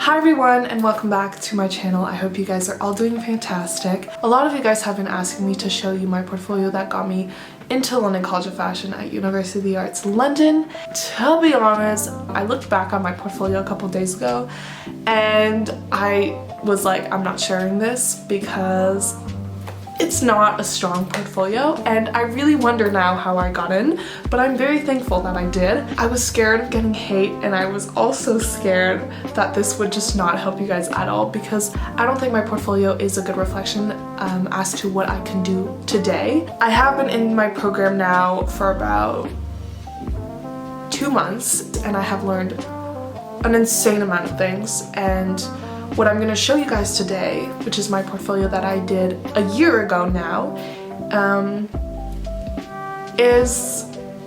Hi everyone and welcome back to my channel. I hope you guys are all doing fantastic. A lot of you guys have been asking me to show you my portfolio that got me into London College of Fashion at University of the Arts London. To be honest, I looked back on my portfolio a couple days ago and I was like, I'm not sharing this because it's not a strong portfolio and I really wonder now how I got in, but I'm very thankful that I did. I was scared of getting hate and I was also scared that this would just not help you guys at all because I don't think my portfolio is a good reflection as to what I can do today. I have been in my program now for about 2 months and I have learned an insane amount of things, and what I'm going to show you guys today, which is my portfolio that I did a year ago now, is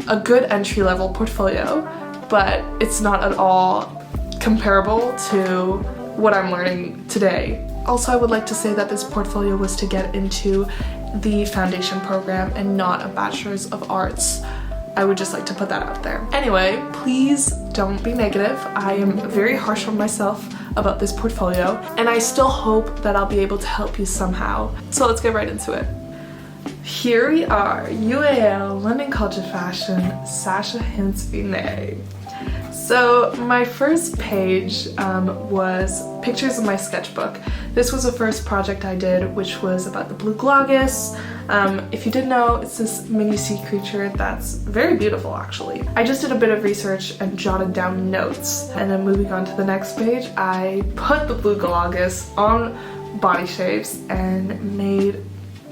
a good entry-level portfolio, but it's not at all comparable to what I'm learning today. Also, I would like to say that this portfolio was to get into the foundation program and not a Bachelor's of Arts. I would just like to put that out there. Anyway, please don't be negative. I am very harsh on myself about this portfolio and I still hope that I'll be able to help you somehow. So let's get right into it. Here we are, UAL, London College of Fashion, Sasha Hinsby. So my first page was pictures of my sketchbook. This was the first project I did, which was about the blue gloggus. If you didn't know, it's this mini sea creature that's very beautiful actually. I just did a bit of research and jotted down notes, and then moving on to the next page, I put the blue gloggus on body shapes and made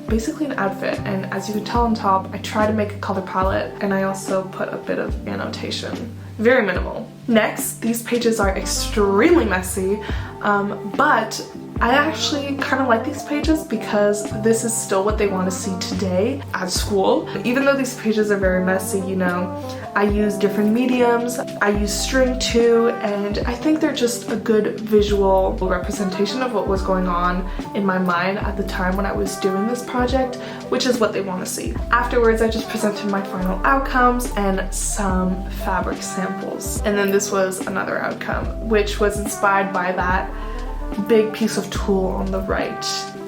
basically an outfit, and as you can tell on top, I try to make a color palette and I also put a bit of annotation. Very minimal. Next, these pages are extremely messy, but I actually kind of like these pages because this is still what they want to see today at school. Even though these pages are very messy, you know, I use different mediums, I use string too, and I think they're just a good visual representation of what was going on in my mind at the time when I was doing this project, which is what they want to see. Afterwards, I just presented my final outcomes and some fabric samples. And then this was another outcome, which was inspired by that big piece of tulle on the right,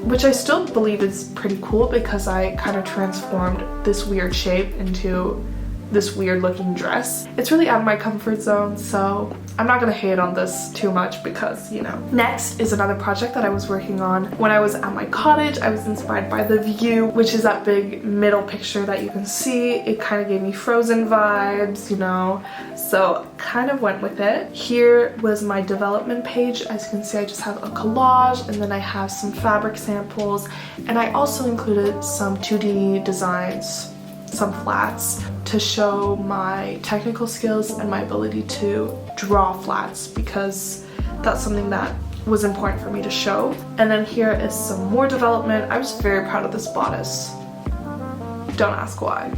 which I still believe is pretty cool because I kind of transformed this weird shape into this weird looking dress. It's really out of my comfort zone, so I'm not gonna hate on this too much because, you know. Next is another project that I was working on when I was at my cottage. I was inspired by the view, which is that big middle picture that you can see. It kind of gave me Frozen vibes, you know, so kind of went with it. Here was my development page. As you can see, I just have a collage and then I have some fabric samples, and I also included some 2D designs, some flats, to show my technical skills and my ability to draw flats because that's something that was important for me to show. And then here is some more development. I was very proud of this bodice. Don't ask why.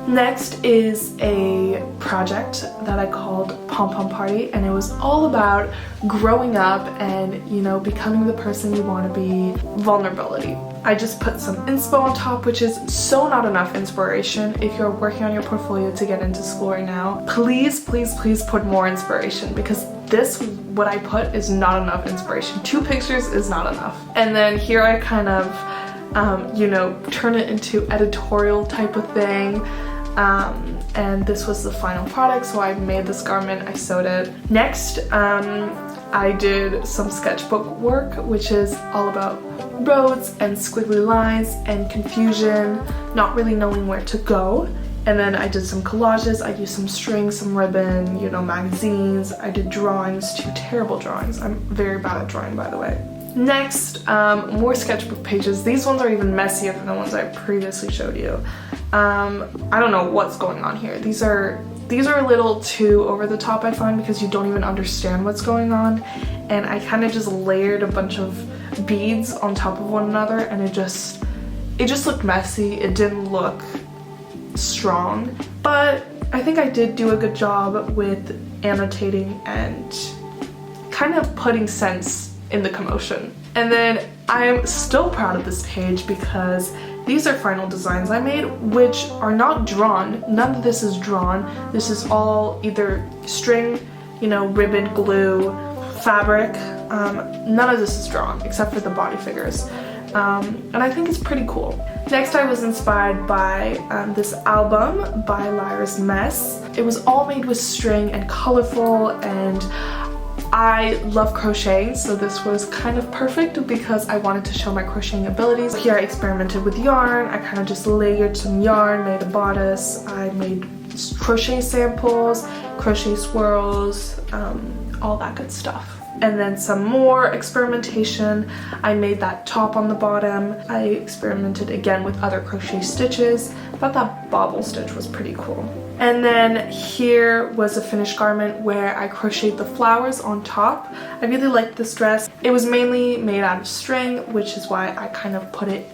Next is a project that I called Pom Pom Party, and it was all about growing up and, you know, becoming the person you want to be. Vulnerability. I just put some inspo on top, which is so not enough inspiration. If you're working on your portfolio to get into school right now, please, please, please put more inspiration because this, what I put, is not enough inspiration. 2 pictures is not enough. And then here I kind of, you know, turn it into editorial type of thing. And this was the final product, so I made this garment, I sewed it. Next, I did some sketchbook work, which is all about roads and squiggly lines and confusion, not really knowing where to go. And then I did some collages. I used some string, some ribbon, you know, magazines. I did drawings, 2 terrible drawings. I'm very bad at drawing, by the way. Next, more sketchbook pages. These ones are even messier than the ones I previously showed you. I don't know what's going on here. These are a little too over the top, I find, because you don't even understand what's going on. And I kind of just layered a bunch of beads on top of one another, and it just looked messy. It didn't look strong, but I think I did do a good job with annotating and kind of putting sense in the commotion. And then I am still proud of this page because these are final designs I made, which are not drawn. None of this is drawn. This is all either string, you know, ribbon, glue, fabric. None of this is drawn except for the body figures. And I think it's pretty cool. Next, I was inspired by this album by Lyra's Mess. It was all made with string and colorful, and I love crocheting, so this was kind of perfect because I wanted to show my crocheting abilities. Here I experimented with yarn. I kind of just layered some yarn, made a bodice. I made crochet samples, crochet swirls, all that good stuff. And then some more experimentation. I made that top on the bottom. I experimented again with other crochet stitches. I thought that bobble stitch was pretty cool. And then here was a finished garment where I crocheted the flowers on top. I really liked this dress. It was mainly made out of string, which is why I kind of put it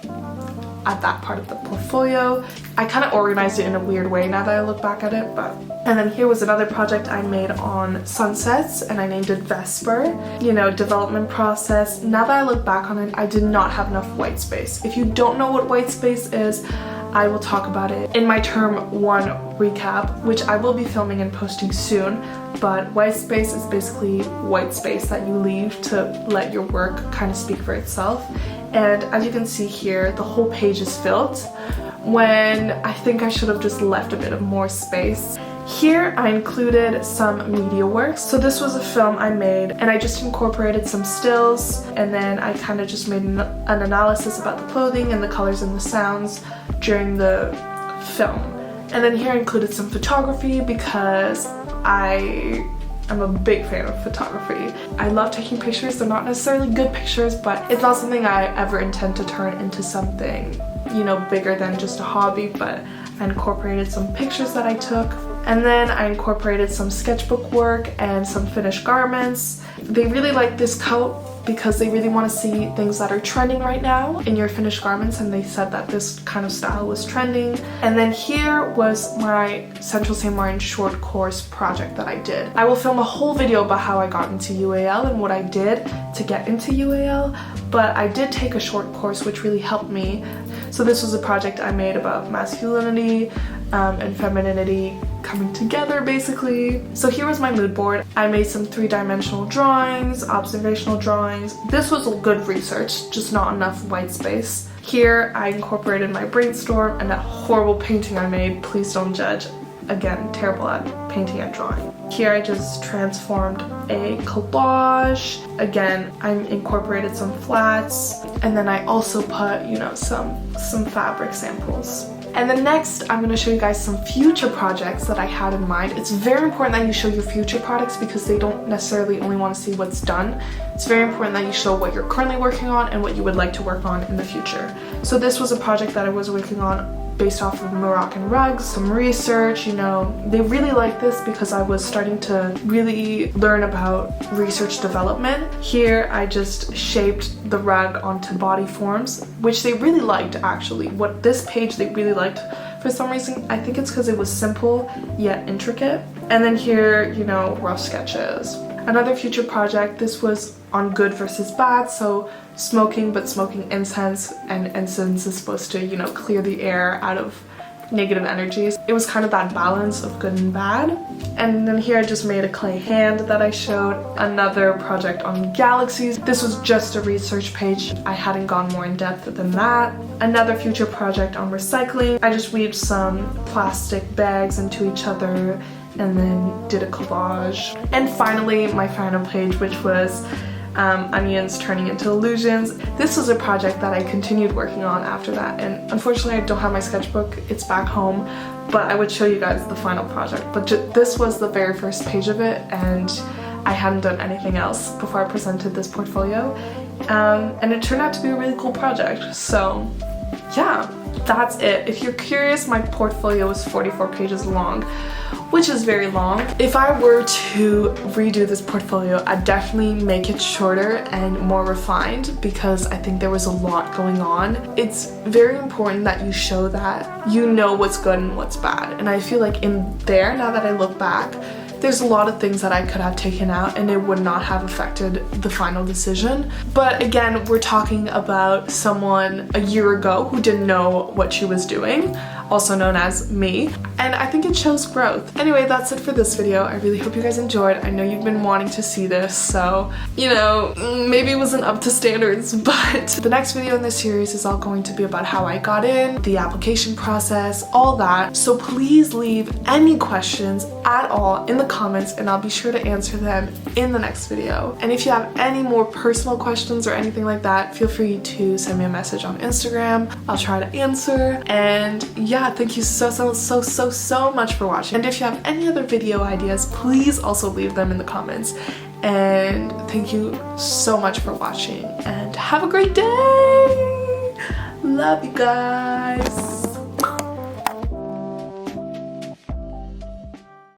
at that part of the portfolio. I kind of organized it in a weird way now that I look back at it, but... And then here was another project I made on sunsets, and I named it Vesper. You know, development process. Now that I look back on it, I did not have enough white space. If you don't know what white space is, I will talk about it in my term 1 recap, which I will be filming and posting soon. But white space is basically white space that you leave to let your work kind of speak for itself. And as you can see here, the whole page is filled when I think I should have just left a bit of more space. Here I included some media works. So this was a film I made, and I just incorporated some stills, and then I kind of just made an analysis about the clothing and the colors and the sounds during the film. And then here I included some photography because I'm a big fan of photography. I love taking pictures. They're not necessarily good pictures, but it's not something I ever intend to turn into something, you know, bigger than just a hobby. But I incorporated some pictures that I took, and then I incorporated some sketchbook work and some finished garments. They really like this coat because they really want to see things that are trending right now in your finished garments, and they said that this kind of style was trending. And then here was my Central St. Martin short course project that I did. I will film a whole video about how I got into UAL and what I did to get into UAL, but I did take a short course which really helped me. So this was a project I made about masculinity and femininity coming together, basically. So here was my mood board. I made some 3-dimensional drawings, observational drawings. This was good research, just not enough white space. Here I incorporated my brainstorm and that horrible painting I made. Please don't judge. Again, terrible at painting and drawing. Here I just transformed a collage. Again, I incorporated some flats, and then I also put, you know, some fabric samples. And then next, I'm going to show you guys some future projects that I had in mind. It's very important that you show your future products because they don't necessarily only want to see what's done. It's very important that you show what you're currently working on and what you would like to work on in the future. So this was a project that I was working on based off of Moroccan rugs, some research, you know. They really liked this because I was starting to really learn about research development. Here I just shaped the rug onto body forms, which they really liked actually. What this page they really liked for some reason. I think it's because it was simple yet intricate. And then here, you know, rough sketches. Another future project, this was on good versus bad, so smoking, but smoking incense, and incense is supposed to, you know, clear the air out of negative energies. It was kind of that balance of good and bad. And then here I just made a clay hand that I showed. Another project on galaxies. This was just a research page. I hadn't gone more in depth than that. Another future project on recycling. I just weaved some plastic bags into each other and then did a collage. And finally, my final page, which was onions turning into illusions. This was a project that I continued working on after that, and unfortunately I don't have my sketchbook, it's back home, but I would show you guys the final project. But this was the very first page of it, and I hadn't done anything else before I presented this portfolio, and it turned out to be a really cool project. So yeah, that's it. If you're curious, my portfolio is 44 pages long, which is very long. If I were to redo this portfolio, I'd definitely make it shorter and more refined because I think there was a lot going on. It's very important that you show that you know what's good and what's bad. And I feel like in there, now that I look back, there's a lot of things that I could have taken out and it would not have affected the final decision. But again, we're talking about someone a year ago who didn't know what she was doing, also known as me. and I think it shows growth. Anyway, that's it for this video. I really hope you guys enjoyed. I know you've been wanting to see this, so, you know, maybe it wasn't up to standards, but the next video in this series is all going to be about how I got in, the application process, all that. So please leave any questions at all in the comments and I'll be sure to answer them in the next video. And if you have any more personal questions or anything like that, feel free to send me a message on Instagram. I'll try to answer. And yeah, thank you so much for watching. And if you have any other video ideas, please also leave them in the comments. And thank you so much for watching and have a great day. Love you guys.